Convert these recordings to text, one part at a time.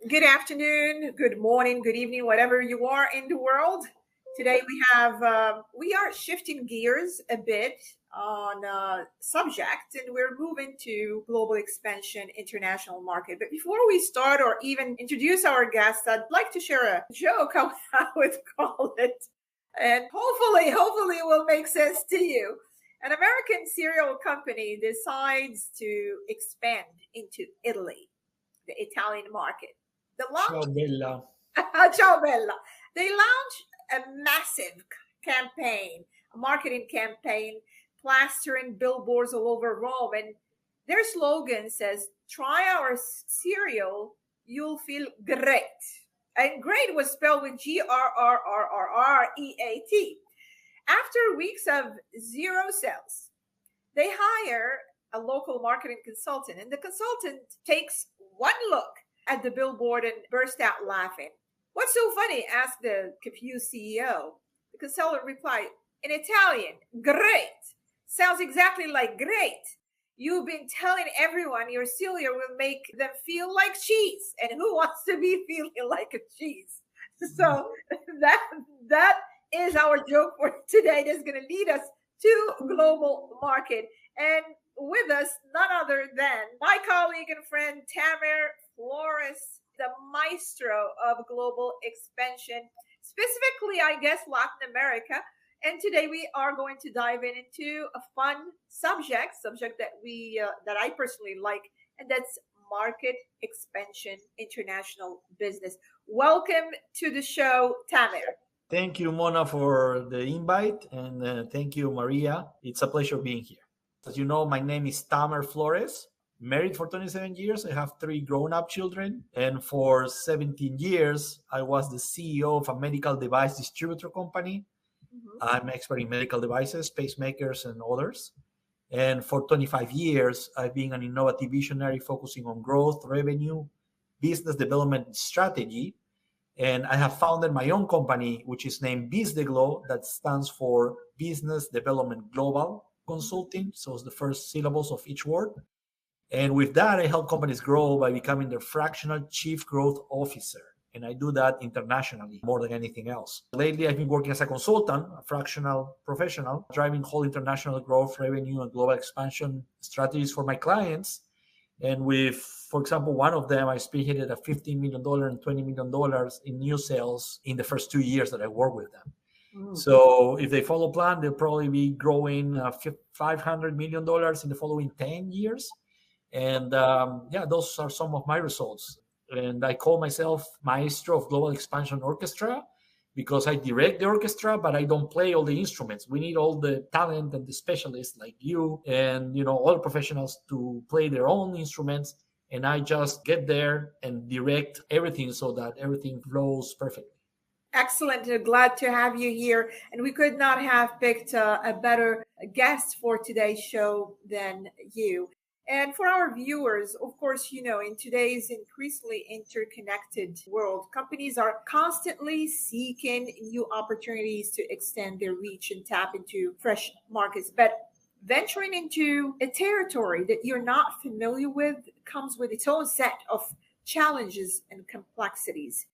Good afternoon, good morning, good evening, whatever you are in the world. Today we are shifting gears a bit on a subject, and we're moving to global expansion, international market. But before we start or even introduce our guest, I'd like to share a joke. I would call it, and hopefully, it will make sense to you. An American cereal company decides to expand into Italy, the Italian market. The launch, Ciao Bella. ciao Bella. They launch a massive campaign, a marketing campaign, plastering billboards all over Rome, and their slogan says, "Try our cereal, you'll feel great." And great was spelled with GRRRRREAT. After weeks of zero sales, they hire a local marketing consultant, and the consultant takes one look at the billboard and burst out laughing. "What's so funny?" asked the confused CEO. The consultant replied, in Italian, "Great. Sounds exactly like great. You've been telling everyone your cereal will make them feel like cheese. And who wants to be feeling like a cheese?" So that that is our joke for today. That's going to lead us to global market. And with us, none other than my colleague and friend Tamer Flores, the maestro of global expansion, specifically, I guess, Latin America. And today we are going to dive into a fun subject that I personally like, and that's market expansion, international business. Welcome to the show, Tamer. Thank you, Mona, for the invite, and thank you, Maria. It's a pleasure being here. As you know, my name is Tamer Flores. Married for 27 years. I have three grown-up children, and for 17 years, I was the CEO of a medical device distributor company. I'm expert in medical devices, pacemakers, and others. And for 25 years, I've been an innovative visionary focusing on growth, revenue, business development strategy. And I have founded my own company, which is named BizDeGlo, that stands for Business Development Global Consulting. So it's the first syllables of each word. And with that, I help companies grow by becoming their fractional chief growth officer. And I do that internationally more than anything else. Lately, I've been working as a consultant, a fractional professional, driving whole international growth, revenue, and global expansion strategies for my clients. And with, for example, one of them, I spearheaded a $15 million and $20 million in new sales in the first 2 years that I worked with them. So if they follow plan, they'll probably be growing $500 million in the following 10 years. And those are some of my results. And I call myself Maestro of Global Expansion Orchestra because I direct the orchestra, but I don't play all the instruments. We need all the talent and the specialists like you and, all the professionals to play their own instruments. And I just get there and direct everything so that everything flows perfectly. Excellent. Glad to have you here. And we could not have picked a better guest for today's show than you. And for our viewers, of course, in today's increasingly interconnected world, companies are constantly seeking new opportunities to extend their reach and tap into fresh markets. But venturing into a territory that you're not familiar with comes with its own set of challenges and complexities.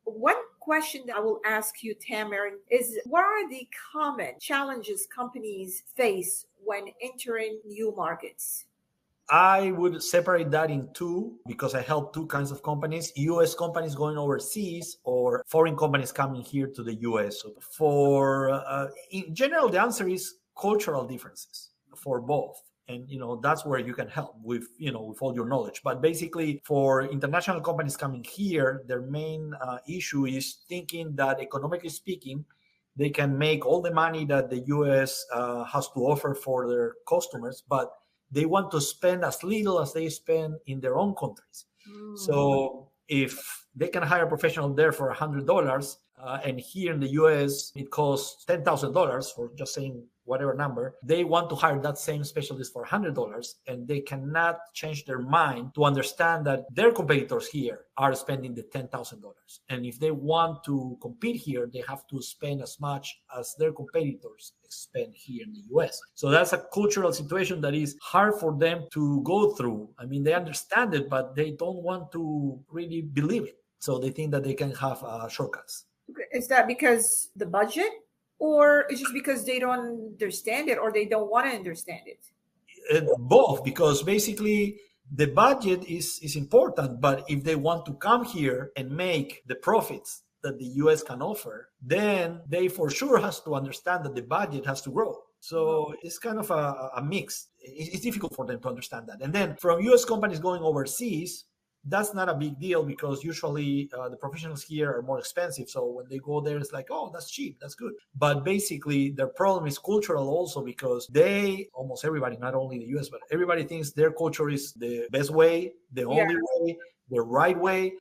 One question that I will ask you, Tamer, is what are the common challenges companies face when entering new markets? I would separate that in two because I help two kinds of companies, US companies going overseas or foreign companies coming here to the US. So in general, the answer is cultural differences for both. And, that's where you can help with all your knowledge. But basically, for international companies coming here, their main issue is thinking that economically speaking, they can make all the money that the US has to offer for their customers, but they want to spend as little as they spend in their own countries. So if they can hire a professional there for $100, and here in the US it costs $10,000 for just saying whatever number, they want to hire that same specialist for $100, and they cannot change their mind to understand that their competitors here are spending the $10,000. And if they want to compete here, they have to spend as much as their competitors spend here in the US. So that's a cultural situation that is hard for them to go through. I mean, they understand it, but they don't want to really believe it. So they think that they can have shortcuts. Is that because the budget, or is it just because they don't understand it, or they don't want to understand it? Both, because basically the budget is important, but if they want to come here and make the profits that the US can offer, then they for sure has to understand that the budget has to grow. So it's kind of a mix. It's difficult for them to understand that. And then from US companies going overseas, that's not a big deal because usually the professionals here are more expensive. So when they go there, it's like, oh, that's cheap, that's good. But basically, their problem is cultural also because almost everybody, not only the US, but everybody thinks their culture is the best way, the only way, the right way.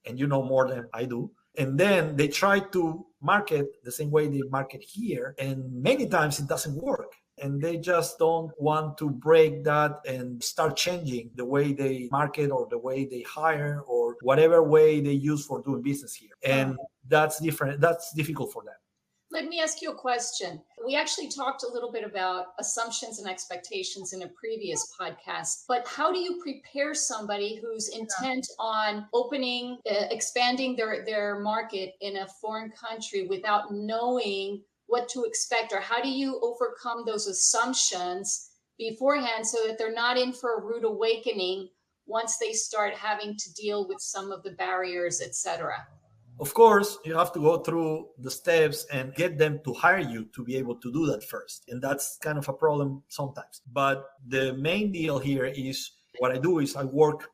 And you know more than I do. And then they try to market the same way they market here. And many times it doesn't work. And they just don't want to break that and start changing the way they market or the way they hire or whatever way they use for doing business here. And that's different. That's difficult for them. Let me ask you a question. We actually talked a little bit about assumptions and expectations in a previous podcast, but how do you prepare somebody who's intent on expanding their market in a foreign country without knowing what to expect, or how do you overcome those assumptions beforehand so that they're not in for a rude awakening once they start having to deal with some of the barriers, etc.? Of course, you have to go through the steps and get them to hire you to be able to do that first. And that's kind of a problem sometimes. But the main deal here is what I do is I work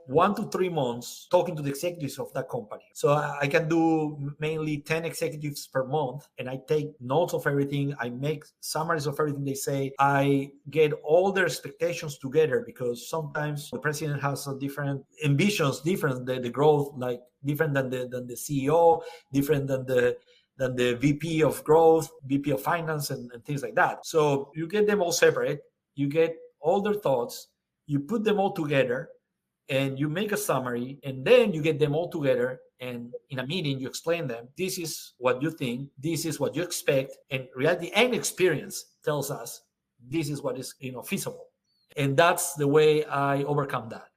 1 to 3 months talking to the executives of that company. So I can do mainly 10 executives per month, and I take notes of everything. I make summaries of everything they say. I get all their expectations together because sometimes the president has a different ambitions, different the growth, like different than the CEO, different than the VP of growth, VP of finance, and things like that. So you get them all separate. You get all their thoughts. You put them all together. And you make a summary, and then you get them all together, and in a meeting you explain them, this is what you think, this is what you expect, and reality and experience tells us this is what is feasible. And that's the way I overcome that.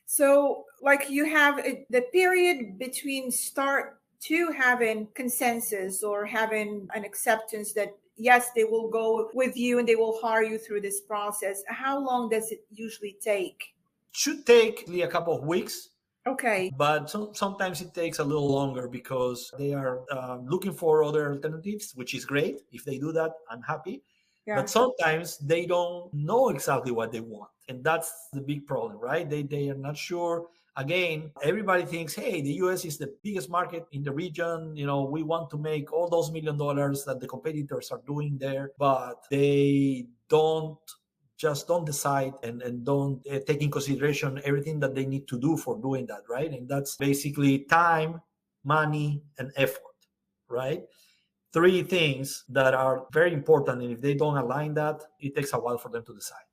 So like you have the period between start to having consensus or having an acceptance that yes, they will go with you and they will hire you through this process. How long does it usually take? Should take a couple of weeks. Okay. But sometimes it takes a little longer because they are looking for other alternatives, which is great. If they do that, I'm happy. Yeah. But sometimes they don't know exactly what they want. And that's the big problem, right? They are not sure. Again, everybody thinks, hey, the US is the biggest market in the region. We want to make all those $1 million that the competitors are doing there. But they don't decide and don't take in consideration everything that they need to do for doing that, right? And that's basically time, money, and effort, right? 3 things that are very important, and if they don't align that, it takes a while for them to decide.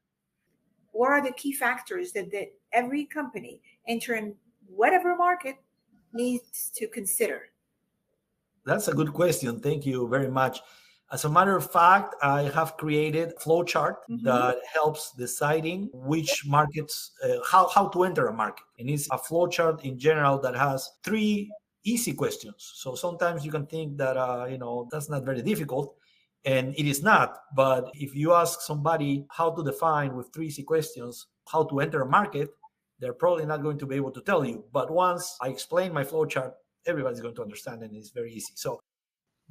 What are the key factors that every company entering whatever market needs to consider? That's a good question. Thank you very much. As a matter of fact, I have created a flow chart that helps deciding which markets, how to enter a market. And it's a flow chart in general that has 3 easy questions. So sometimes you can think that, that's not very difficult. And it is not. But if you ask somebody how to define with 3 easy questions, how to enter a market, they're probably not going to be able to tell you. But once I explain my flow chart, everybody's going to understand, and it's very easy. So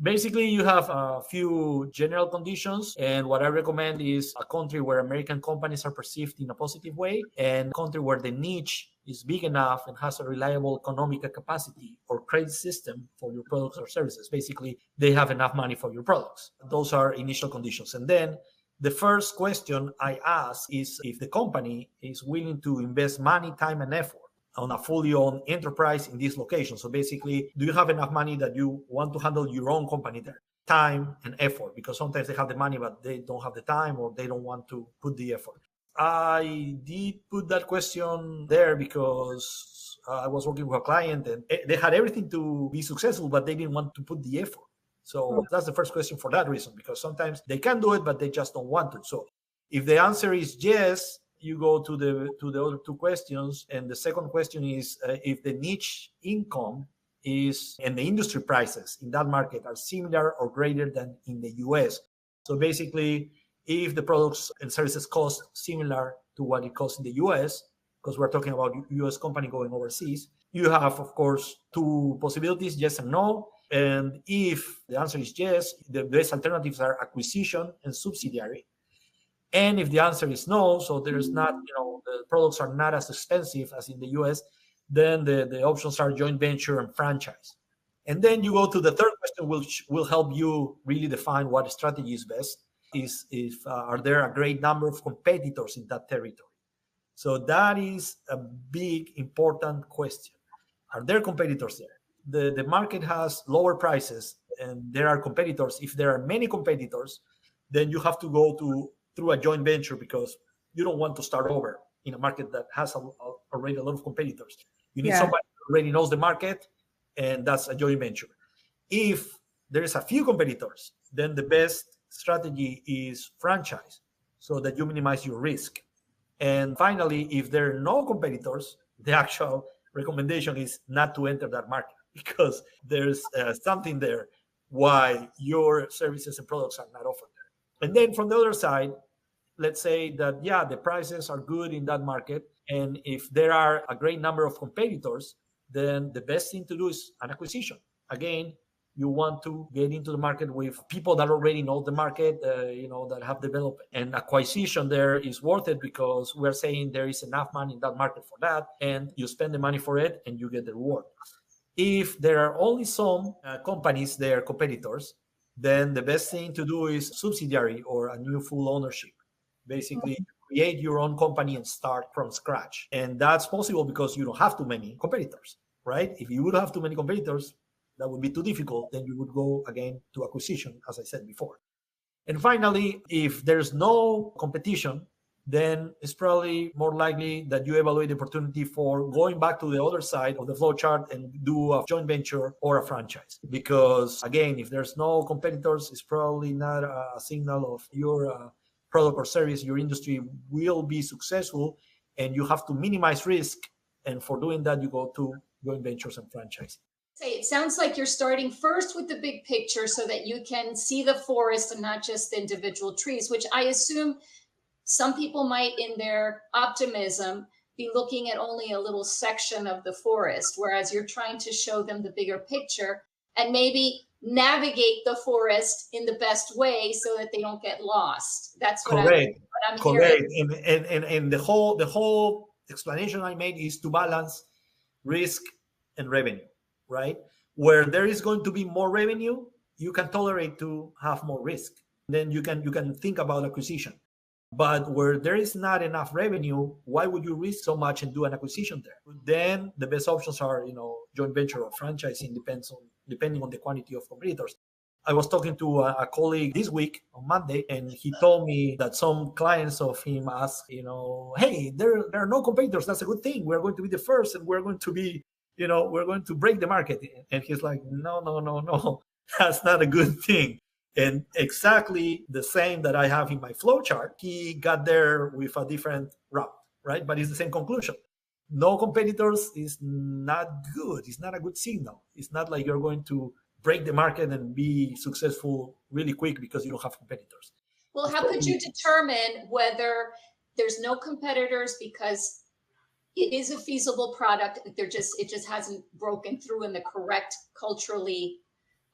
basically, you have a few general conditions, and what I recommend is a country where American companies are perceived in a positive way, and a country where the niche is big enough and has a reliable economic capacity or credit system for your products or services. Basically, they have enough money for your products. Those are initial conditions. And then the first question I ask is if the company is willing to invest money, time, and effort on a fully owned enterprise in this location. So basically, do you have enough money that you want to handle your own company there? time and effort, because sometimes they have the money, but they don't have the time, or they don't want to put the effort. I did put that question there because I was working with a client and they had everything to be successful, but they didn't want to put the effort. So that's the first question for that reason, because sometimes they can do it, but they just don't want to. So if the answer is yes, you go to the other two questions. And the second question is if the niche income is and the industry prices in that market are similar or greater than in the US. So basically, if the products and services cost similar to what it costs in the US, because we're talking about US company going overseas, you have, of course, two possibilities, yes and no. And if the answer is yes, the best alternatives are acquisition and subsidiary. And if the answer is no, so there's not, the products are not as expensive as in the US, then the options are joint venture and franchise. And then you go to the third question, which will help you really define what strategy is best, is if are there a great number of competitors in that territory? So that is a big, important question. Are there competitors there? The market has lower prices and there are competitors. If there are many competitors, then you have to go through a joint venture, because you don't want to start over in a market that has already a lot of competitors. You need somebody who already knows the market, and that's a joint venture. If there is a few competitors, then the best strategy is franchise, so that you minimize your risk. And finally, if there are no competitors, the actual recommendation is not to enter that market, because there's something there why your services and products are not offered there. And then from the other side, let's say that, the prices are good in that market. And if there are a great number of competitors, then the best thing to do is an acquisition. Again, you want to get into the market with people that already know the market, that have developed. And acquisition there is worth it, because we're saying there is enough money in that market for that, and you spend the money for it and you get the reward. If there are only some companies, they are competitors, then the best thing to do is subsidiary or a new full ownership. Basically, create your own company and start from scratch. And that's possible because you don't have too many competitors, right? If you would have too many competitors, that would be too difficult. Then you would go again to acquisition, as I said before. And finally, if there's no competition, then it's probably more likely that you evaluate the opportunity for going back to the other side of the flow chart and do a joint venture or a franchise. Because again, if there's no competitors, it's probably not a signal of your product or service, your industry will be successful, and you have to minimize risk. And for doing that, you go to joint ventures and franchise. It sounds like you're starting first with the big picture so that you can see the forest and not just the individual trees, which I assume some people might, in their optimism, be looking at only a little section of the forest, whereas you're trying to show them the bigger picture and maybe navigate the forest in the best way so that they don't get lost. That's what I'm hearing. And the whole explanation I made is to balance risk and revenue, right? Where there is going to be more revenue, you can tolerate to have more risk. Then you can think about acquisition. But where there is not enough revenue, why would you risk so much and do an acquisition there? Then the best options are, joint venture or franchising, depending on the quantity of competitors. I was talking to a colleague this week on Monday, and he told me that some clients of him asked, hey, there are no competitors. That's a good thing. We're going to be the first, and we're going to be, we're going to break the market. And he's like, no, that's not a good thing. And exactly the same that I have in my flow chart, he got there with a different route, right? But it's the same conclusion. No competitors is not good. It's not a good signal. It's not like you're going to break the market and be successful really quick because you don't have competitors. Well, how could you determine whether there's no competitors because it is a feasible product, it just hasn't broken through in the correct culturally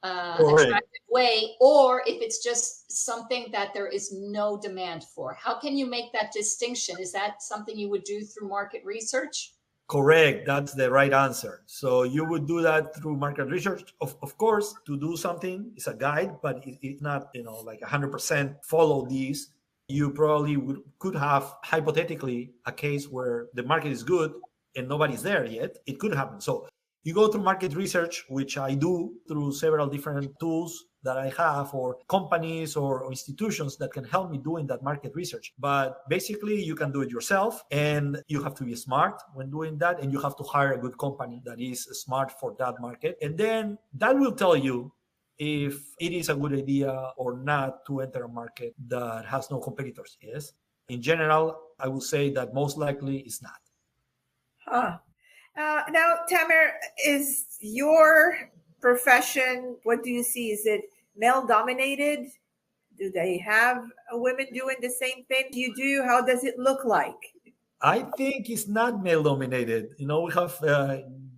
attractive way, or if it's just something that there is no demand for? How can you make that distinction? Is that something you would do through market research? Correct. That's the right answer. So you would do that through market research. Of course, to do something is a guide, but it's not, like 100% follow these. You probably could have hypothetically a case where the market is good and nobody's there yet. It could happen. So you go through market research, which I do through several different tools that I have, or companies or institutions that can help me doing that market research. But basically, you can do it yourself, and you have to be smart when doing that, and you have to hire a good company that is smart for that market. And then that will tell you if it is a good idea or not to enter a market that has no competitors. Yes. In general, I will say that most likely it's not. Huh. Now, Tamer, is your profession, what do you see? Is it male dominated? Do they have women doing the same thing you do? How does it look like? I think it's not male dominated. We have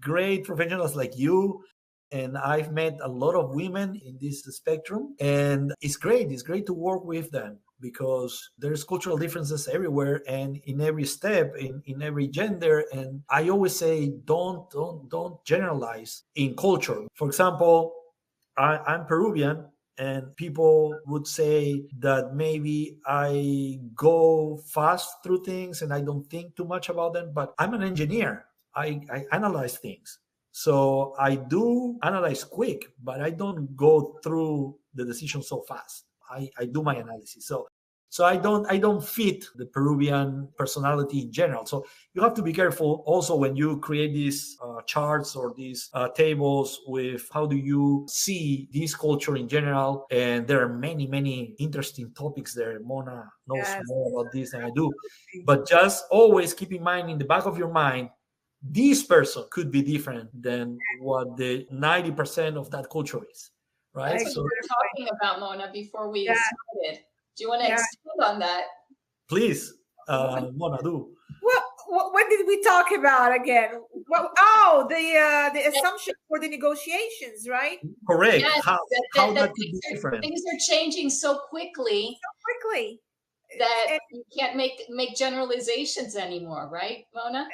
great professionals like you, and I've met a lot of women in this spectrum, and it's great. It's great to work with them because there's cultural differences everywhere and in every step, in every gender. And I always say, don't generalize in culture. For example, I'm Peruvian, and people would say that maybe I go fast through things and I don't think too much about them, but I'm an engineer. I analyze things. So I do analyze quick, but I don't go through the decision so fast. I do my analysis. So I don't fit the Peruvian personality in general. So you have to be careful also when you create these charts or these tables with how do you see this culture in general. And there are many interesting topics there. Mona knows more about this than I do. But just always keep in mind, in the back of your mind, this person could be different than what the 90% of that culture is, right? That's what we were talking about, Mona, before we started. Do you want to expand on that? Please, Mona, do. What did we talk about again? The assumption for the negotiations, right? Correct. Yes, how that could be different. Things are changing so quickly that you can't make generalizations anymore, right, Mona?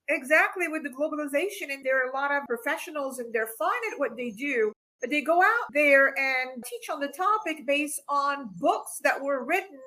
Exactly, with the globalization, and there are a lot of professionals and they're fine at what they do, but they go out there and teach on the topic based on books that were written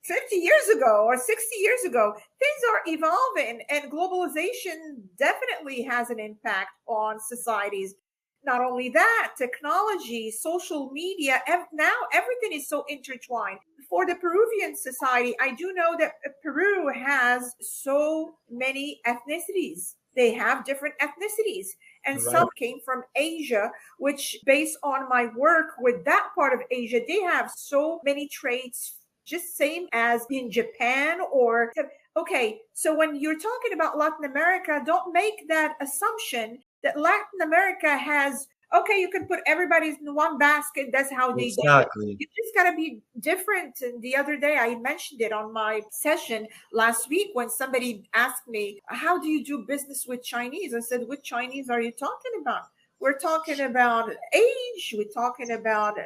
50 years ago or 60 years ago. Things are evolving, and globalization definitely has an impact on societies. Not only that, technology, social media, now everything is so intertwined. For the Peruvian society, I do know that Peru has so many ethnicities. They have different ethnicities. And some came from Asia, which, based on my work with that part of Asia, they have so many traits, just same as in Japan or... Okay, so when you're talking about Latin America, don't make that assumption that Latin America has, you can put everybody in one basket. That's how they do it. You just got to be different. And the other day, I mentioned it on my session last week when somebody asked me, how do you do business with Chinese? I said, what Chinese are you talking about? We're talking about age. We're talking about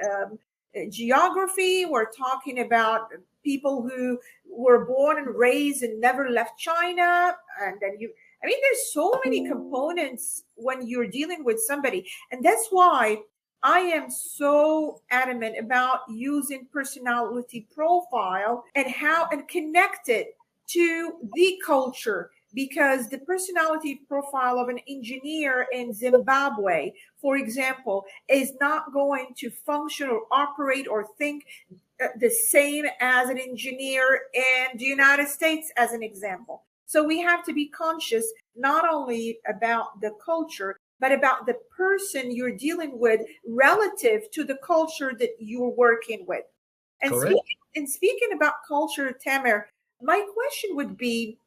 geography. We're talking about people who were born and raised and never left China. And then there's so many components when you're dealing with somebody. And that's why I am so adamant about using personality profile and connect it to the culture, because the personality profile of an engineer in Zimbabwe, for example, is not going to function or operate or think the same as an engineer in the United States, as an example. So we have to be conscious not only about the culture, but about the person you're dealing with relative to the culture that you're working with. And speaking about culture, Tamer, my question would be,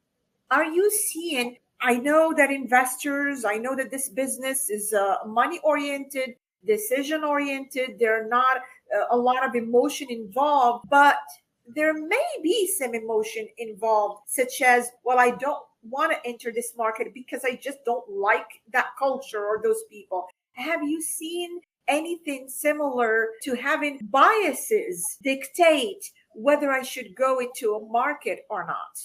are you seeing, I know that investors, I know that this business is money-oriented, decision-oriented, there are not a lot of emotion involved, but there may be some emotion involved, such as, well, I don't want to enter this market because I just don't like that culture or those people. Have you seen anything similar to having biases dictate whether I should go into a market or not?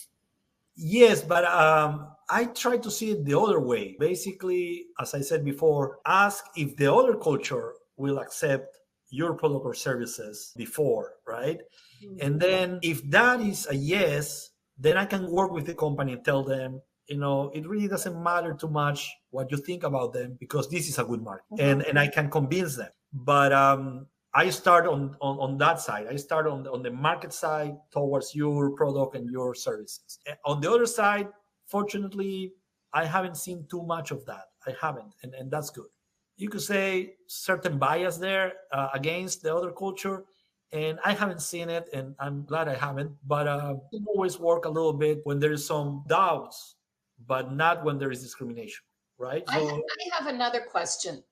Yes, but I try to see it the other way. Basically, as I said before, ask if the other culture will accept your product or services before, right? Mm-hmm. And then if that is a yes, then I can work with the company and tell them, it really doesn't matter too much what you think about them because this is a good market. Mm-hmm. And I can convince them. But I start on that side. I start on the market side towards your product and your services. On the other side, fortunately, I haven't seen too much of that. I haven't, and that's good. You could say certain bias there against the other culture, and I haven't seen it, and I'm glad I haven't. But it always work a little bit when there is some doubts, but not when there is discrimination, right? I have another question.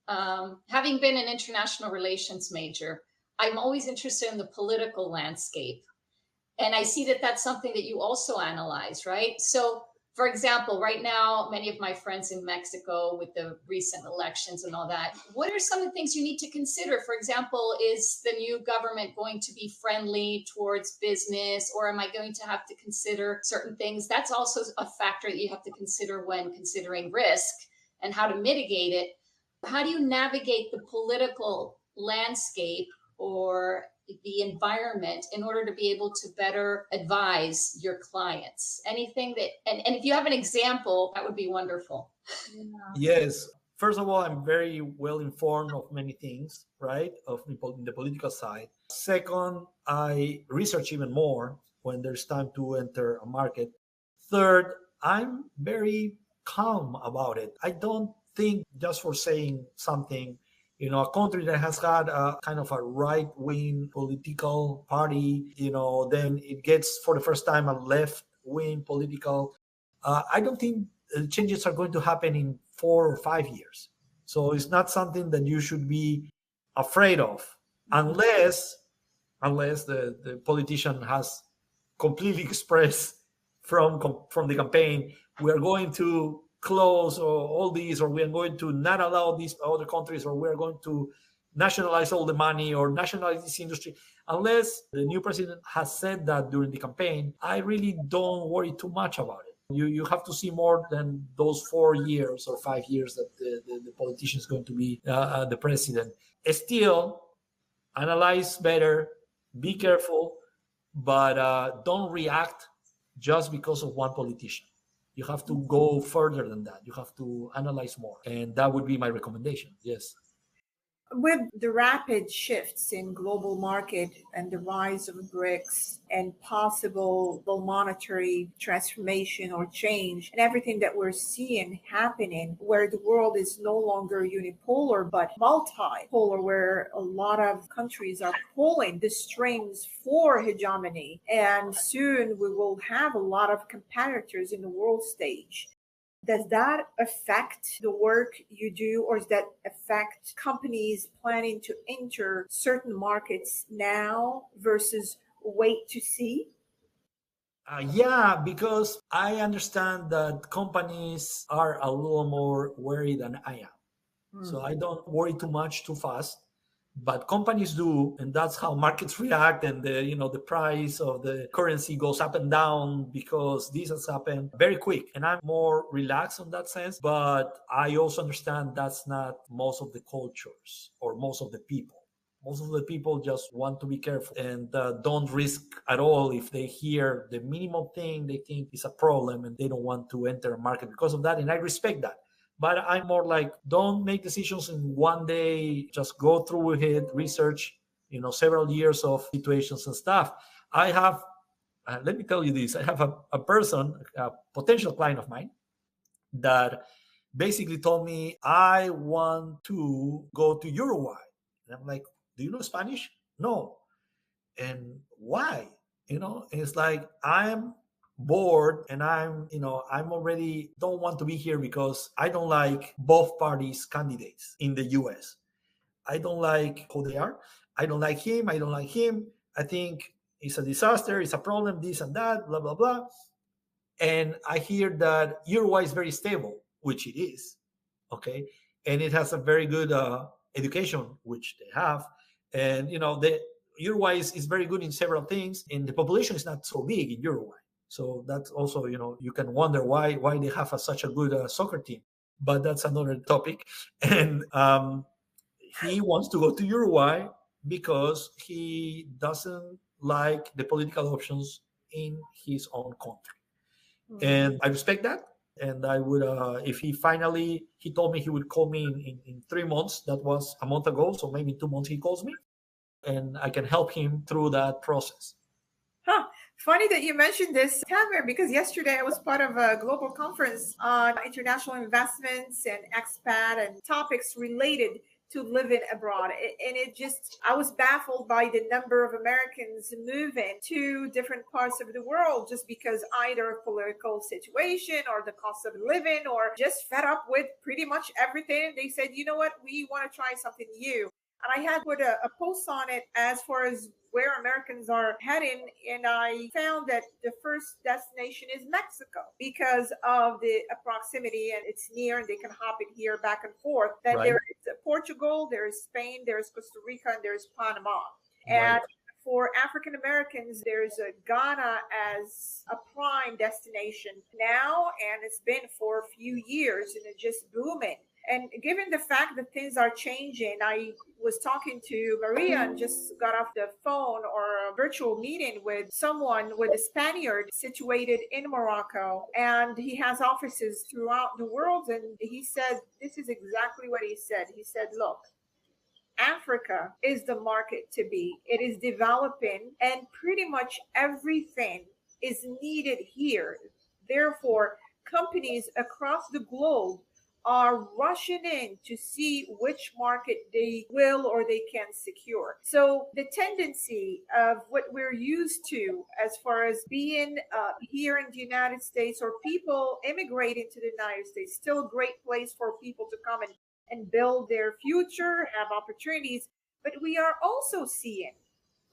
Having been an international relations major, I'm always interested in the political landscape. And I see that that's something that you also analyze, right? So, for example, right now, many of my friends in Mexico with the recent elections and all that, what are some of the things you need to consider? For example, is the new government going to be friendly towards business, or am I going to have to consider certain things? That's also a factor that you have to consider when considering risk and how to mitigate it. How do you navigate the political landscape or the environment in order to be able to better advise your clients? Anything that, and if you have an example, that would be wonderful. Yes. First of all, I'm very well informed of many things, right? Of the political side. Second, I research even more when there's time to enter a market. Third, I'm very calm about it. I don't think just for saying something, a country that has had a kind of a right-wing political party, then it gets for the first time a left-wing political. I don't think changes are going to happen in 4 or 5 years. So it's not something that you should be afraid of, unless the politician has completely expressed from the campaign, we are going to close all these, or we are going to not allow these other countries, or we are going to nationalize all the money or nationalize this industry. Unless the new president has said that during the campaign, I really don't worry too much about it. You have to see more than those 4 years or 5 years that the politician is going to be the president. Still, analyze better, be careful, but don't react just because of one politician. You have to go further than that. You have to analyze more. And that would be my recommendation. Yes. With the rapid shifts in global market and the rise of BRICS and possible monetary transformation or change and everything that we're seeing happening, where the world is no longer unipolar but multipolar, where a lot of countries are pulling the strings for hegemony, and soon we will have a lot of competitors in the world stage. Does that affect the work you do, or does that affect companies planning to enter certain markets now versus wait to see? Yeah, because I understand that companies are a little more wary than I am. So I don't worry too much too fast. But companies do, and that's how markets react, and the price of the currency goes up and down because this has happened very quick. And I'm more relaxed in that sense, but I also understand that's not most of the cultures or most of the people. Most of the people just want to be careful and don't risk at all if they hear the minimum thing they think is a problem, and they don't want to enter a market because of that. And I respect that. But I'm more like, don't make decisions in one day. Just go through with it, research, several years of situations and stuff. I have, let me tell you this. I have a person, a potential client of mine, that basically told me, I want to go to Uruguay. And I'm like, do you know Spanish? No. And why? It's like, I'm bored, and I'm already don't want to be here because I don't like both parties candidates in the US. I don't like who they are. I don't like him. I don't like him. I think it's a disaster. It's a problem, this and that, blah, blah, blah. And I hear that Uruguay is very stable, which it is. Okay. And it has a very good education, which they have. And, Uruguay is very good in several things, and the population is not so big in Uruguay. So that's also, you can wonder why they have such a good soccer team. But that's another topic. And he wants to go to Uruguay because he doesn't like the political options in his own country. And I respect that. And I would, if he told me he would call me in 3 months. That was a month ago. So maybe in 2 months he calls me. and I can help him through that process. Huh. Funny that you mentioned this, Tamer, because yesterday I was part of a global conference on international investments and expat and topics related to living abroad. And it just, I was baffled by the number of Americans moving to different parts of the world just because either political situation or the cost of living or just fed up with pretty much everything. They said, you know what, we want to try something new. And I had put a post on it as far as where Americans are heading, and I found that the first destination is Mexico because of the proximity, and it's near, and they can hop in here back and forth. Then Right. there is Portugal, there is Spain, there is Costa Rica, and there's Panama. Right. And for African Americans, there's Ghana as a prime destination now, and it's been for a few years, and it's just booming. And given the fact that things are changing, I was talking to Maria and just got off the phone or a virtual meeting with someone with a Spaniard situated in Morocco. And he has offices throughout the world. And he said, this is exactly what he said. He said, look, Africa is the market to be. It is developing, and pretty much everything is needed here. Therefore, companies across the globe are rushing in to see which market they will or they can secure. So the tendency of what we're used to as far as being here in the United States or people immigrating to the United States, still a great place for people to come and build their future, have opportunities. But we are also seeing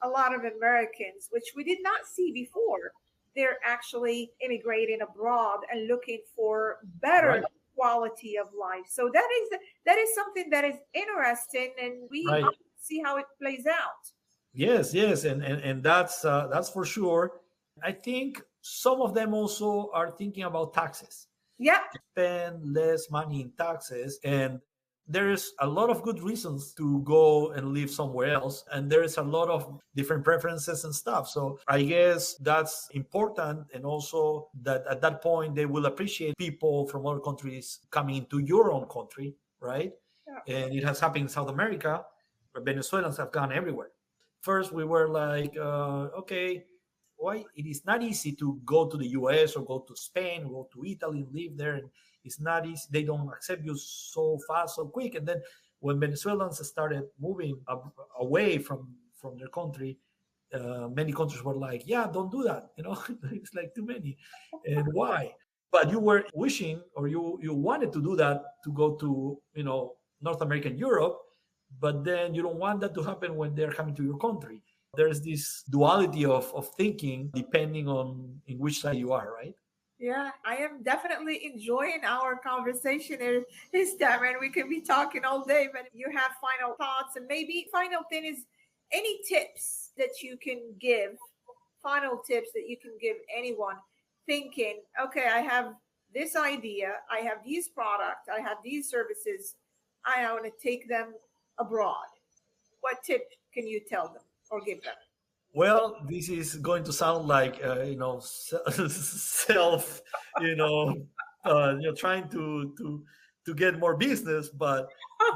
a lot of Americans, which we did not see before. They're actually immigrating abroad and looking for better Right. quality of life. So that is something that is interesting, and we Right. have to see how it plays out. Yes, yes, and that's for sure. I think some of them also are thinking about taxes. Yeah, Spend less money in taxes, and there's a lot of good reasons to go and live somewhere else, and there's a lot of different preferences and stuff. So I guess that's important, and also that at that point they will appreciate people from other countries coming into your own country, right? yeah, And it has happened in South America, where Venezuelans have gone everywhere. First we were like, okay, why it is not easy to go to the US or go to Spain, go to Italy and live there, and it's not easy. They don't accept you so fast, so quick. And then when Venezuelans started moving away from their country, many countries were like, yeah, don't do that, it's like too many. And why? But you were wishing, or you wanted to do that, to go to North America and Europe, but then you don't want that to happen when they're coming to your country. There's this duality of thinking depending on in which side you are, right? yeah. I am definitely enjoying our conversation this time, and we can be talking all day. But you have final thoughts, and maybe final thing is any tips that you can give, final tips that you can give anyone thinking, okay, I have this idea, I have these products, I have these services, I want to take them abroad. What tip can you tell them or give them? Well, this is going to sound like self, you know, you're trying to get more business, but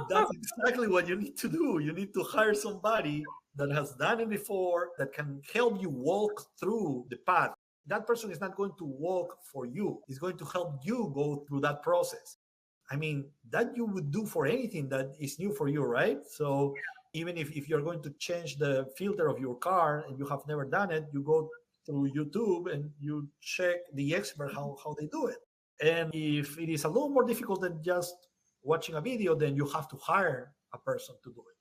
that's exactly what you need to do. You need to hire somebody that has done it before, that can help you walk through the path. That person is not going to walk for you; it's going to help you go through that process. I mean, that you would do for anything that is new for you, right? So even if you're going to change the filter of your car and you have never done it, you go through YouTube and you check the expert how they do it. And if it is a little more difficult than just watching a video, then you have to hire a person to do it.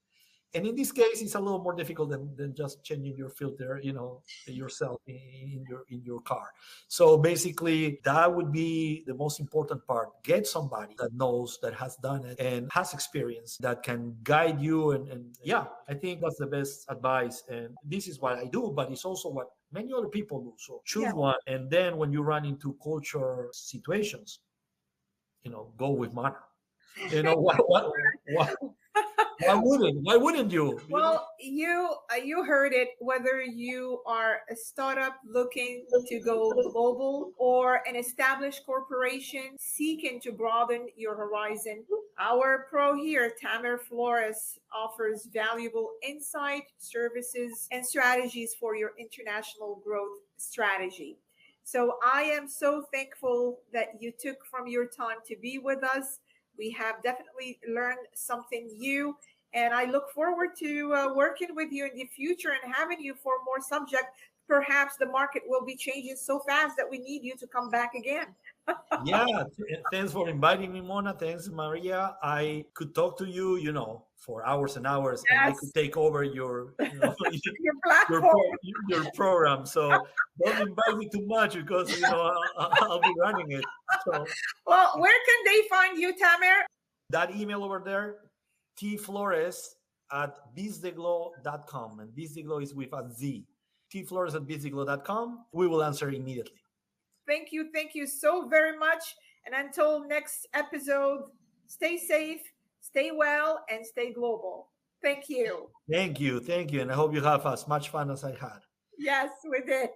And in this case, it's a little more difficult than just changing your filter, yourself in your car. So basically, that would be the most important part. Get somebody that knows, that has done it, and has experience, that can guide you. And yeah, I think that's the best advice. And this is what I do, but it's also what many other people do. So choose Yeah. one, and then when you run into culture situations, go with manner. What why wouldn't you? Well, you heard it. Whether you are a startup looking to go global or an established corporation seeking to broaden your horizon, Our pro here, Tamer Flores, offers valuable insight, services, and strategies for your international growth strategy. So I am so thankful that you took from your time to be with us. We have definitely learned something new, and I look forward to working with you in the future and having you for more subject. Perhaps the market will be changing so fast that we need you to come back again. Yeah, thanks for inviting me, Mona. Thanks, Maria. I could talk to you, for hours and hours, and I Yes, could take over your, your your platform. your program. So don't invite me too much because I'll be running it. So Well, where can they find you, Tamer? that email over there, tflores@biztheglow.com, and biztheglow is with a Z. tflores@biztheglow.com. We will answer immediately. Thank you. Thank you so very much. And until next episode, stay safe, stay well, and stay global. Thank you. Thank you, and I hope you have as much fun as I had. Yes, we did.